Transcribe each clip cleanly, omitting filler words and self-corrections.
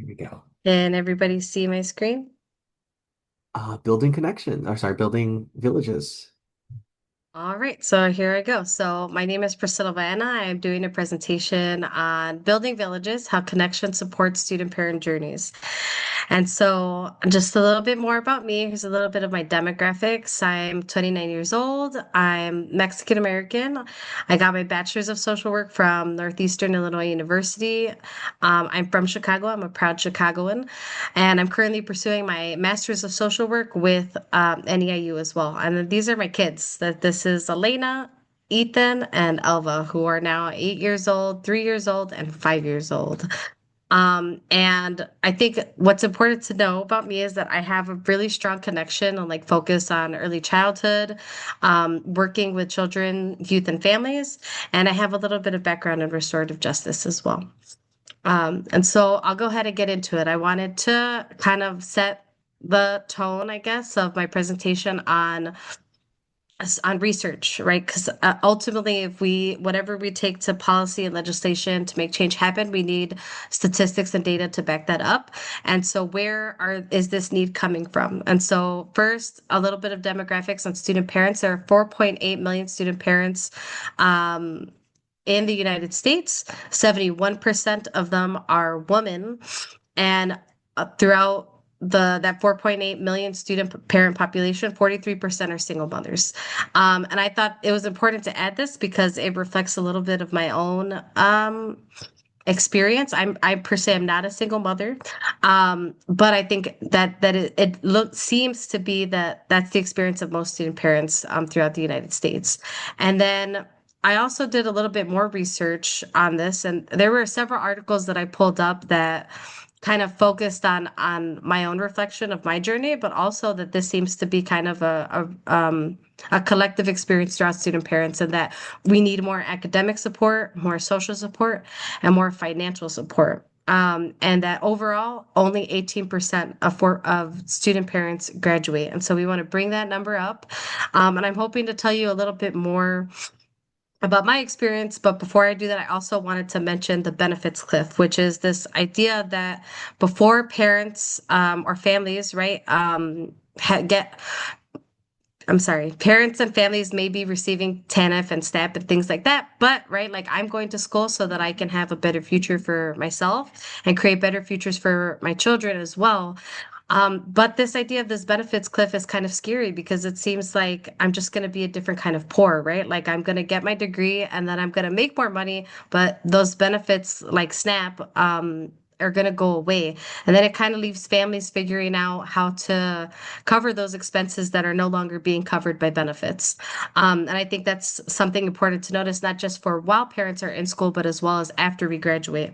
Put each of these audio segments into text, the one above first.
Here we go. Can everybody see my screen? Building connection, or sorry, building villages. All right, so here I go. So my name is Priscilla Bahena. I am doing a presentation on building villages, how connection supports student-parent journeys. And so just a little bit more about me. Here's a little bit of my demographics. I'm 29 years old. I'm Mexican American. I got my bachelor's of social work from Northeastern Illinois University. I'm from Chicago. I'm a proud Chicagoan. And I'm currently pursuing my master's of social work with NEIU as well. And then these are my kids. That this is Elena, Ethan, and Elva, who are now 8 years old, 3 years old, and 5 years old. And I think what's important to know about me is that I have a really strong connection and like focus on early childhood, working with children, youth, and families. And I have a little bit of background in restorative justice as well. And so I'll go ahead and get into it. I wanted to kind of set the tone, I guess, of my presentation on research, right? Because ultimately, if we whatever we take to policy and legislation to make change happen, we need statistics and data to back that up. And so, is this need coming from? And so, first, a little bit of demographics on student parents. There are 4.8 million student parents. Um, in the United States, 71% of them are women, and throughout that 4.8 million student parent population, 43% are single mothers. And I thought it was important to add this because it reflects a little bit of my own experience. I per se am not a single mother, but I think that seems to be that's the experience of most student parents throughout the United States. And then I also did a little bit more research on this, and there were several articles that I pulled up that kind of focused on my own reflection of my journey, but also that this seems to be kind of a collective experience throughout student parents, and that we need more academic support, more social support, and more financial support. And that overall, only 18% of student parents graduate. And so we want to bring that number up. And I'm hoping to tell you a little bit more about my experience. But before I do that, I also wanted to mention the benefits cliff, which is this idea that before parents or families, right, get I'm sorry, parents and families may be receiving TANF and SNAP and things like that, but right, like I'm going to school so that I can have a better future for myself and create better futures for my children as well. But this idea of this benefits cliff is kind of scary because it seems like I'm just going to be a different kind of poor, right? Like I'm going to get my degree and then I'm going to make more money, but those benefits like SNAP, are going to go away. And then it kind of leaves families figuring out how to cover those expenses that are no longer being covered by benefits. And I think that's something important to notice, not just for while parents are in school, but as well as after we graduate.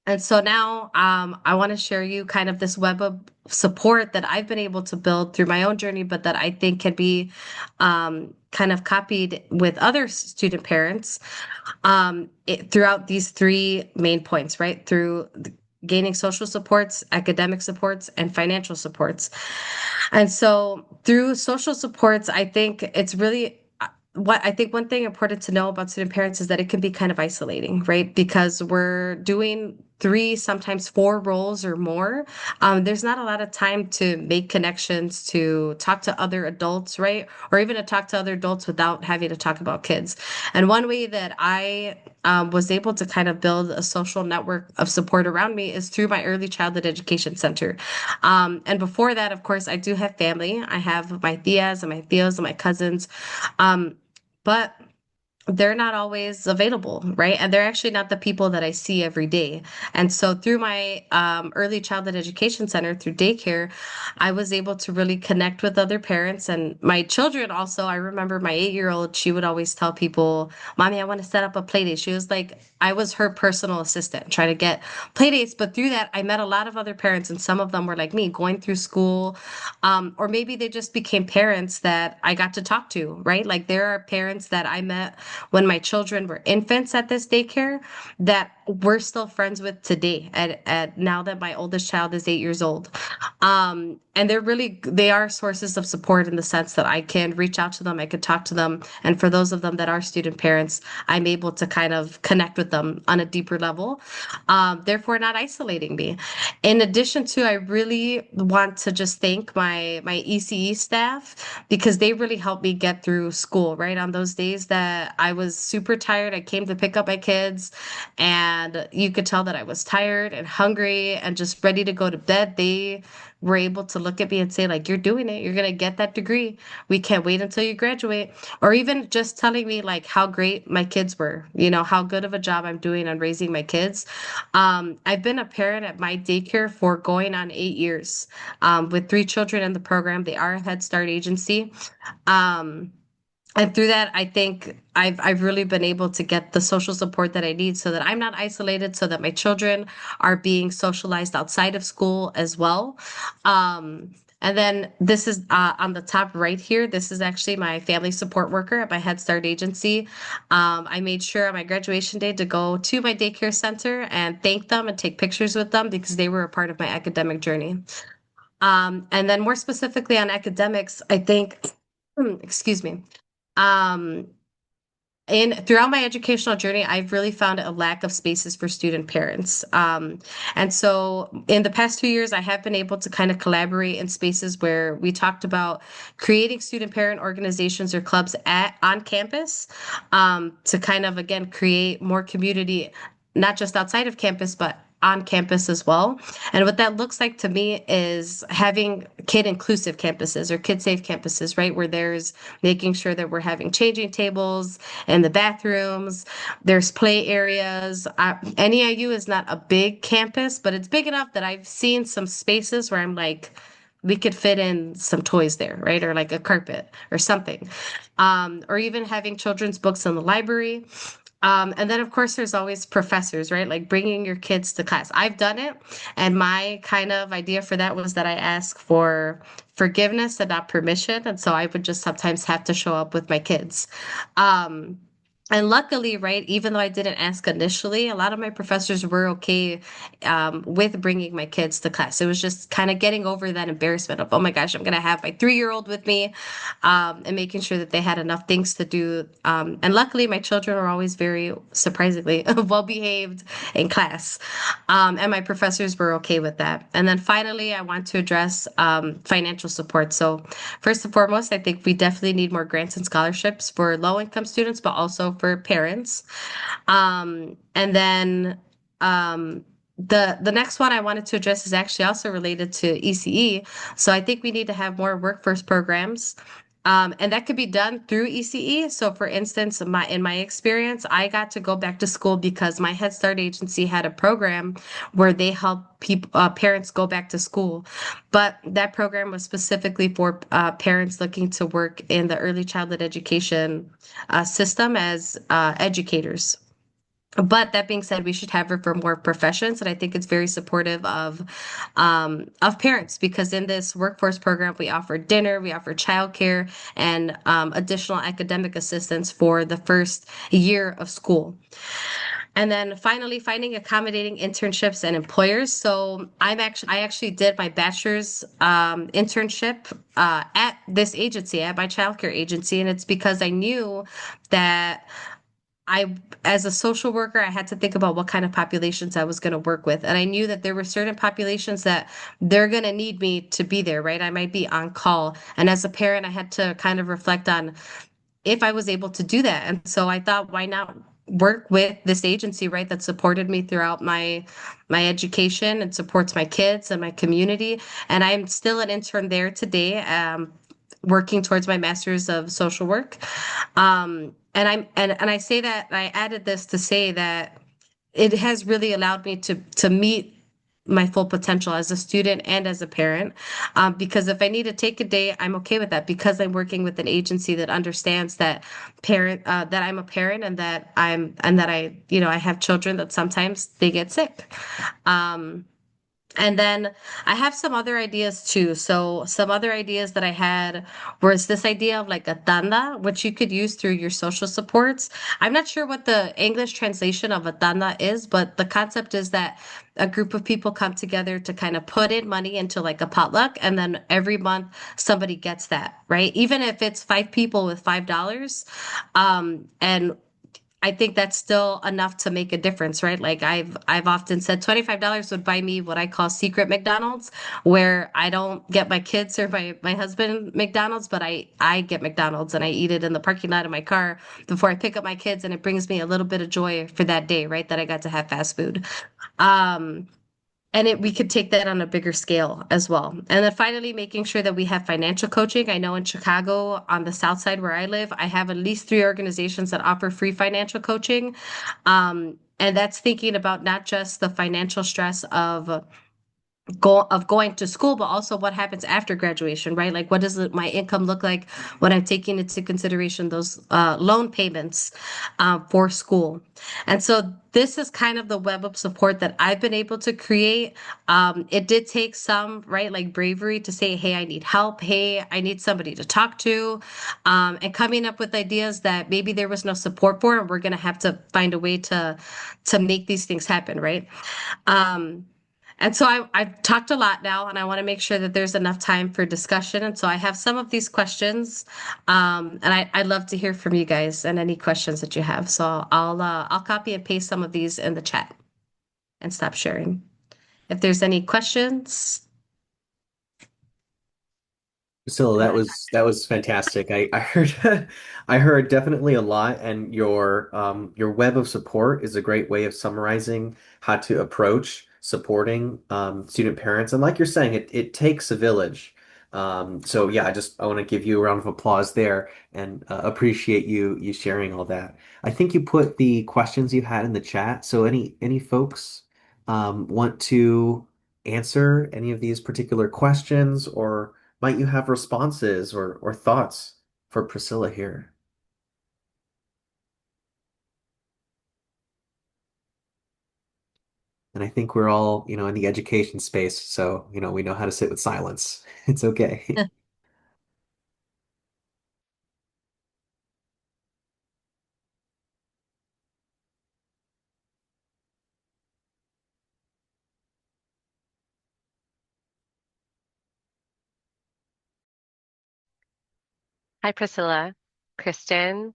And so now I want to share you kind of this web of support that I've been able to build through my own journey, but that I think can be kind of copied with other student parents throughout these three main points, right? Gaining social supports, academic supports, and financial supports. And so through social supports, I think it's really what I think one thing important to know about student parents is that it can be kind of isolating, right? Because we're doing three, sometimes four roles or more. There's not a lot of time to make connections, to talk to other adults, right? Or even to talk to other adults without having to talk about kids. And one way that I was able to kind of build a social network of support around me is through my early childhood education center. And before that, of course, I do have family. I have my tias and my tios and my cousins. But they're not always available, right? And they're actually not the people that I see every day. And so through my early childhood education center, through daycare, I was able to really connect with other parents and my children also. I remember my 8 year old, she would always tell people, Mommy, I want to set up a play date. She was like, I was her personal assistant trying to get play dates. But through that, I met a lot of other parents, and some of them were like me, going through school, or maybe they just became parents that I got to talk to, right? Like there are parents that I met when my children were infants at this daycare that we're still friends with today at now that my oldest child is 8 years old. And they are sources of support in the sense that I can reach out to them, I could talk to them. And for those of them that are student parents, I'm able to kind of connect with them on a deeper level, therefore not isolating me. In addition to, I really want to just thank my ECE staff because they really helped me get through school, right? On those days that I was super tired, I came to pick up my kids and you could tell that I was tired and hungry and just ready to go to bed. They were able to look at me and say, like, you're doing it. You're going to get that degree. We can't wait until you graduate. Or even just telling me, like, how great my kids were, how good of a job I'm doing on raising my kids. I've been a parent at my daycare for going on 8 years, with 3 children in the program. They are a Head Start agency. Um, and through that, I think I've really been able to get the social support that I need so that I'm not isolated, so that my children are being socialized outside of school as well. Um, and then this is on the top right here. This is actually my family support worker at my Head Start agency. I made sure on my graduation day to go to my daycare center and thank them and take pictures with them because they were a part of my academic journey. And then more specifically on academics, I think, excuse me. Um, and throughout my educational journey, I've really found a lack of spaces for student parents. And so in the past 2 years, I have been able to kind of collaborate in spaces where we talked about creating student parent organizations or clubs on campus, to kind of, again, create more community, not just outside of campus, but on campus as well. And what that looks like to me is having kid inclusive campuses or kid safe campuses, right? Where there's making sure that we're having changing tables in the bathrooms, there's play areas. NEIU is not a big campus, but it's big enough that I've seen some spaces where I'm like, we could fit in some toys there, right? Or like a carpet or something. Or even having children's books in the library. And then, of course, there's always professors, right? Like bringing your kids to class. I've done it. And my kind of idea for that was that I ask for forgiveness and not permission. And so I would just sometimes have to show up with my kids. Um, and luckily, right, even though I didn't ask initially, a lot of my professors were okay, with bringing my kids to class. It was just kind of getting over that embarrassment of, oh my gosh, I'm going to have my 3-year-old with me, and making sure that they had enough things to do. And luckily, my children were always very surprisingly well behaved in class. And my professors were okay with that. And then finally, I want to address financial support. So, first and foremost, I think we definitely need more grants and scholarships for low income students, but also for parents. And then the next one I wanted to address is actually also related to ECE. So I think we need to have more workforce programs. And that could be done through ECE. So for instance, in my experience, I got to go back to school because my Head Start agency had a program where they help people parents go back to school. But that program was specifically for parents looking to work in the early childhood education system as educators. But that being said, we should have it for more professions, and I think it's very supportive of parents because in this workforce program, we offer dinner, we offer childcare, and additional academic assistance for the first year of school. And then finally, finding accommodating internships and employers. So I actually did my bachelor's internship at this agency, at my childcare agency, and it's because I knew that as a social worker, I had to think about what kind of populations I was going to work with. And I knew that there were certain populations that they're going to need me to be there, right? I might be on call. And as a parent, I had to kind of reflect on if I was able to do that. And so I thought, why not work with this agency, right, that supported me throughout my education and supports my kids and my community. And I'm still an intern there today, working towards my master's of social work. And I say that I added this to say that it has really allowed me to meet my full potential as a student and as a parent. Because if I need to take a day, I'm okay with that because I'm working with an agency that understands that that I'm a parent and that I have children that sometimes they get sick. Um, And then I have some other ideas too. So some other ideas that I had was this idea of like a tanda, which you could use through your social supports. I'm not sure what the English translation of a tanda is, but the concept is that a group of people come together to kind of put in money into like a potluck, and then every month somebody gets that, right? Even if it's five people with $5. And I think that's still enough to make a difference, right? Like I've often said $25 would buy me what I call secret McDonald's, where I don't get my kids or my husband McDonald's, but I get McDonald's and I eat it in the parking lot of my car before I pick up my kids, and it brings me a little bit of joy for that day, right? That I got to have fast food. Um, and we could take that on a bigger scale as well. And then finally, making sure that we have financial coaching. I know in Chicago, on the South Side where I live, I have at least three organizations that offer free financial coaching. And that's thinking about not just the financial stress of going to school, but also what happens after graduation, right? Like, what does my income look like when I'm taking into consideration those loan payments for school? And so this is kind of the web of support that I've been able to create. It did take some, right, like bravery to say, hey, I need help. Hey, I need somebody to talk to. And coming up with ideas that maybe there was no support for, and we're going to have to find a way to make these things happen, right? Um, and so I've talked a lot now, and I want to make sure that there's enough time for discussion. And so I have some of these questions, and I'd love to hear from you guys and any questions that you have. So I'll copy and paste some of these in the chat and stop sharing. If there's any questions, Priscilla, go ahead. that was fantastic. I heard I heard definitely a lot, and your web of support is a great way of summarizing how to approach supporting student parents. And like you're saying, it takes a village. So yeah, I want to give you a round of applause there and appreciate you sharing all that. I think you put the questions you had in the chat. So any folks want to answer any of these particular questions, or might you have responses or thoughts for Priscilla here? And I think we're all, in the education space, so, we know how to sit with silence. It's okay. Hi, Priscilla. Kristen.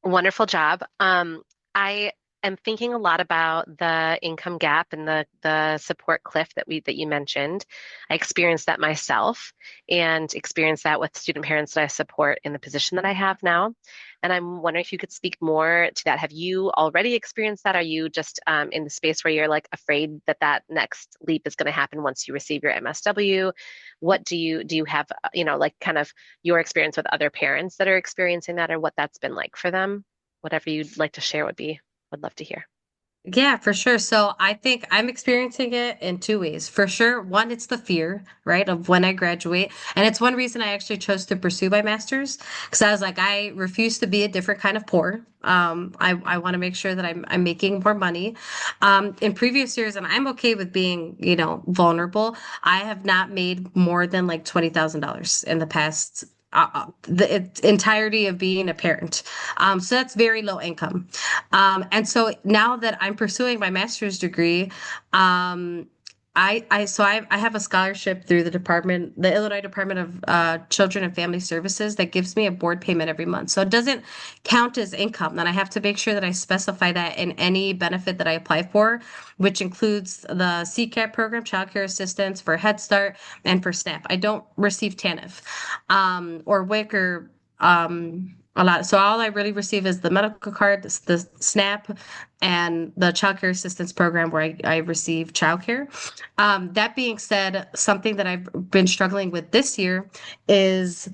Wonderful job. I am thinking a lot about the income gap and the support cliff that you mentioned. I experienced that myself and experienced that with student parents that I support in the position that I have now. And I'm wondering if you could speak more to that. Have you already experienced that? Are you just in the space where you're like afraid that that next leap is going to happen once you receive your MSW? What do you have, like kind of your experience with other parents that are experiencing that or what that's been like for them? Whatever you'd like to share would love to hear. Yeah, for sure. So I think I'm experiencing it in two ways. For sure, one, it's the fear, right, of when I graduate. And it's one reason I actually chose to pursue my master's because I was like, I refuse to be a different kind of poor. I want to make sure that I'm making more money. In previous years, and I'm okay with being, vulnerable. I have not made more than like $20,000 in the past the entirety of being a parent. So that's very low income. And so now that I'm pursuing my master's degree, I have a scholarship through the Illinois Department of Children and Family Services that gives me a board payment every month. So it doesn't count as income. And I have to make sure that I specify that in any benefit that I apply for, which includes the CCAP program, Child Care Assistance for Head Start, and for SNAP. I don't receive TANF or WIC or a lot. So all I really receive is the medical card, the SNAP, and the child care assistance program where I receive childcare. That being said, something that I've been struggling with this year is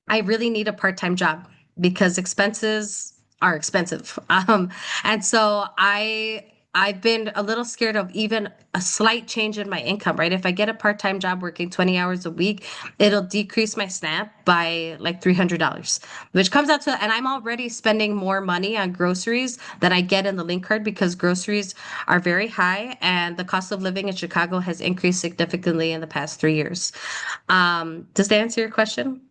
I really need a part-time job because expenses are expensive. And so I've been a little scared of even a slight change in my income, right? If I get a part-time job working 20 hours a week, it'll decrease my SNAP by like $300, which comes out to, and I'm already spending more money on groceries than I get in the link card because groceries are very high and the cost of living in Chicago has increased significantly in the past 3 years. Does that answer your question?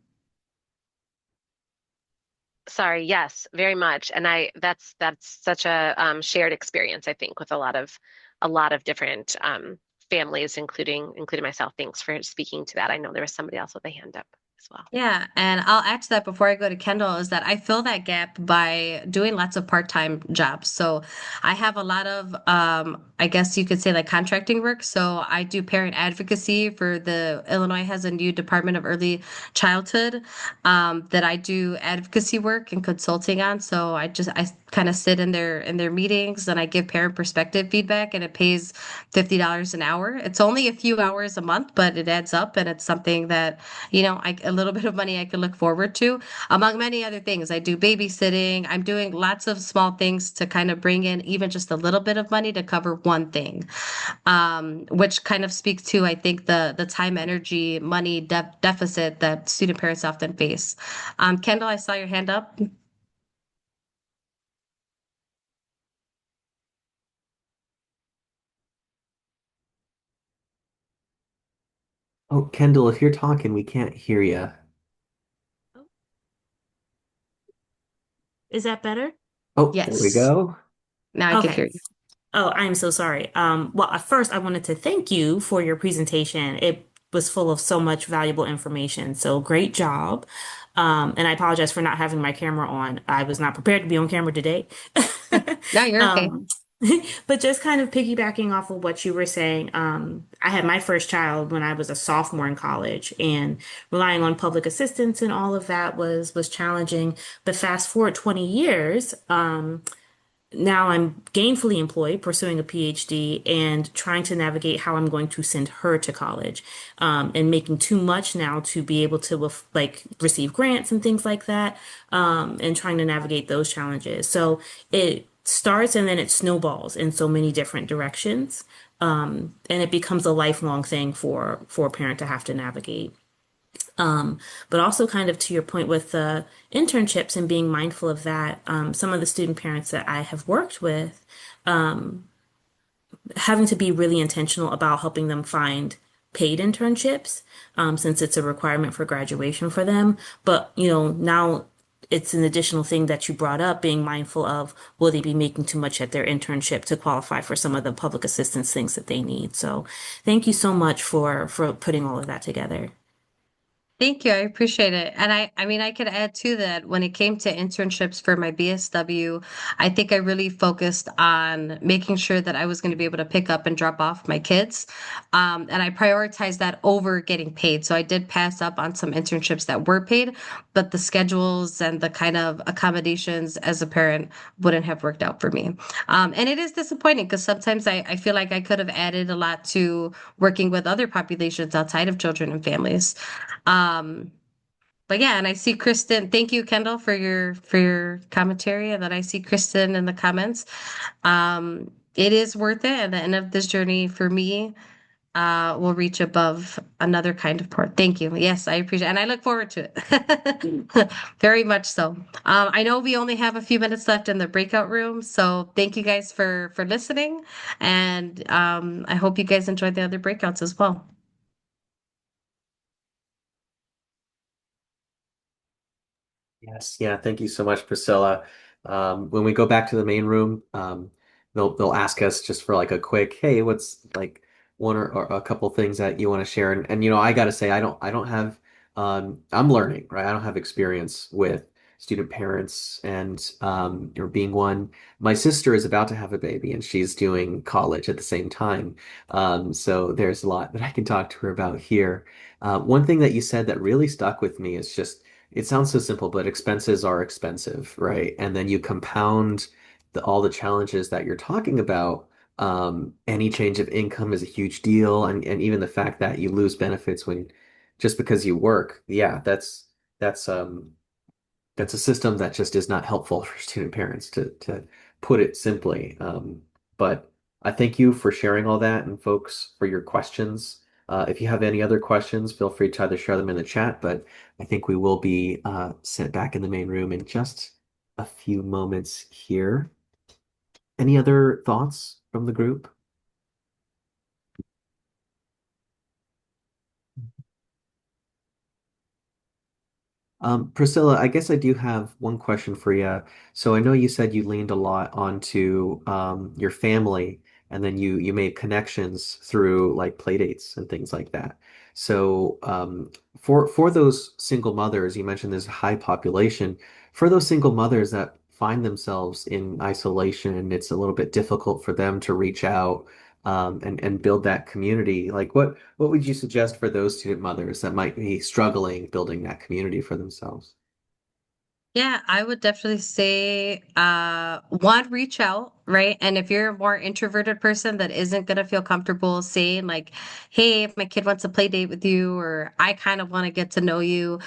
Sorry, yes, very much. And I that's such a shared experience, I think, with a lot of different families, including myself. Thanks for speaking to that. I know there was somebody else with a hand up as well. Yeah, and I'll add to that before I go to Kendall is that I fill that gap by doing lots of part-time jobs. So I have a lot of I guess you could say like contracting work. So I do parent advocacy for the Illinois has a new Department of Early Childhood that I do advocacy work and consulting on. So I kind of sit in their meetings and I give parent perspective feedback and it pays $50 an hour. It's only a few hours a month, but it adds up and it's something that a little bit of money I can look forward to, among many other things. I do babysitting. I'm doing lots of small things to kind of bring in even just a little bit of money to cover one thing, which kind of speaks to, I think, the time, energy, money deficit that student parents often face. Kendall, I saw your hand up. Oh, Kendall, if you're talking, we can't hear you. Oh, is that better? Oh, there we Yes, go. now I can Okay. hear you. Oh, I'm so sorry. Well, at first, I wanted to thank you for your presentation. It was full of so much valuable information. So great job. And I apologize for not having my camera on. I was not prepared to be on camera today. No, you're okay. Um, but just kind of piggybacking off of what you were saying, I had my first child when I was a sophomore in college, and relying on public assistance and all of that was challenging. But fast forward 20 years, now I'm gainfully employed, pursuing a PhD, and trying to navigate how I'm going to send her to college, and making too much now to be able to like receive grants and things like that, and trying to navigate those challenges. So it starts and then it snowballs in so many different directions, and it becomes a lifelong thing for a parent to have to navigate. But also, kind of to your point with the internships and being mindful of that, some of the student parents that I have worked with, having to be really intentional about helping them find paid internships, since it's a requirement for graduation for them. But, now it's an additional thing that you brought up, being mindful of will they be making too much at their internship to qualify for some of the public assistance things that they need. So thank you so much for putting all of that together. Thank you. I appreciate it. And I mean, I could add to that when it came to internships for my BSW, I think I really focused on making sure that I was going to be able to pick up and drop off my kids. And I prioritized that over getting paid. So I did pass up on some internships that were paid, but the schedules and the kind of accommodations as a parent wouldn't have worked out for me. And it is disappointing because sometimes I feel like I could have added a lot to working with other populations outside of children and families. Um, but yeah, and I see Kristen. Thank you, Kendall, for your commentary, and then I see Kristen in the comments. It is worth it at the end of this journey for me. Will reach above another kind of port. Thank you. Yes, I appreciate, and I look forward to it very much so. I know we only have a few minutes left in the breakout room, so thank you guys for listening, and I hope you guys enjoyed the other breakouts as well. Yes, yeah, thank you so much, Priscilla. When we go back to the main room, they'll ask us just for like a quick, hey, what's like one or a couple things that you want to share? And I gotta say, I don't have I'm learning, right? I don't have experience with student parents and or being one. My sister is about to have a baby and she's doing college at the same time. So there's a lot that I can talk to her about here. One thing that you said that really stuck with me is just it sounds so simple, but expenses are expensive, right? And then you compound all the challenges that you're talking about. Any change of income is a huge deal, and even the fact that you lose benefits when just because you work, yeah, that's that's a system that just is not helpful for student parents to put it simply. But I thank you for sharing all that and folks for your questions. If you have any other questions, feel free to either share them in the chat, but I think we will be sent back in the main room in just a few moments here. Any other thoughts from the group? Priscilla, I guess I do have one question for you. So I know you said you leaned a lot onto your family, and then you made connections through like play dates and things like that. So for those single mothers, you mentioned there's a high population. For those single mothers that find themselves in isolation, it's a little bit difficult for them to reach out and build that community. Like what would you suggest for those student mothers that might be struggling building that community for themselves? Yeah, I would definitely say one, reach out, right? And if you're a more introverted person that isn't gonna feel comfortable saying like, hey, if my kid wants to play date with you, or I kind of want to get to know you,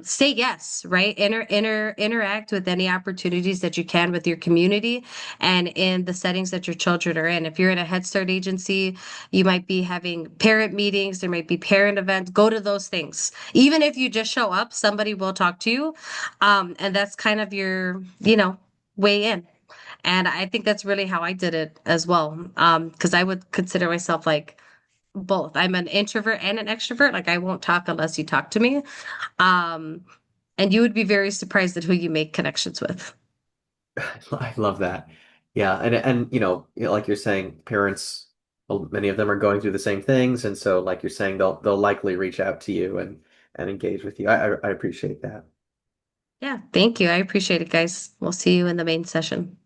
say yes, right? Interact with any opportunities that you can with your community and in the settings that your children are in. If you're in a Head Start agency, you might be having parent meetings, there might be parent events, go to those things. Even if you just show up, somebody will talk to you. And that's kind of your, way in. And I think that's really how I did it as well. Because I would consider myself like both. I'm an introvert and an extrovert. Like I won't talk unless you talk to me. Um, and you would be very surprised at who you make connections with. I love that. Yeah, and like you're saying, parents, well, many of them are going through the same things, and so like you're saying, they'll likely reach out to you and engage with you. I appreciate that. Yeah, thank you. I appreciate it, guys. We'll see you in the main session.